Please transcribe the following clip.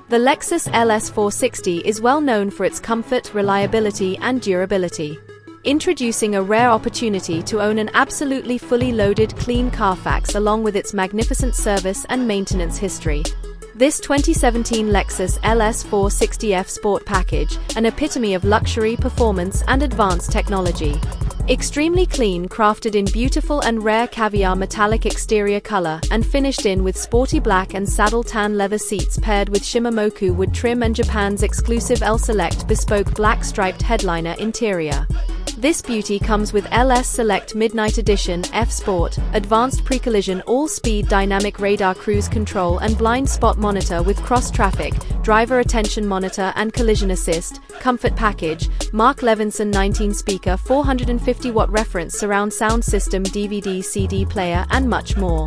The Lexus LS460 is well known for its comfort, reliability, and durability. Introducing a rare opportunity to own an absolutely fully loaded clean Car-Fax along with its magnificent service and maintenance history. This 2017 Lexus LS460F Sport package, an epitome of luxury, performance, and advanced technology. Extremely clean, crafted in beautiful and rare Caviar Metallic Exterior Color, and finished in with sporty black and saddle tan leather seats paired with Shimamoku wood trim and Japan's exclusive L-Select Bespoke black striped headliner interior. This beauty comes with LS Select Midnight Edition F Sport, advanced pre-collision all-speed dynamic radar cruise control and blind spot monitor with cross-traffic, driver attention monitor and collision assist, comfort package, Mark Levinson 19-speaker 450-watt reference surround sound system DVD CD player and much more.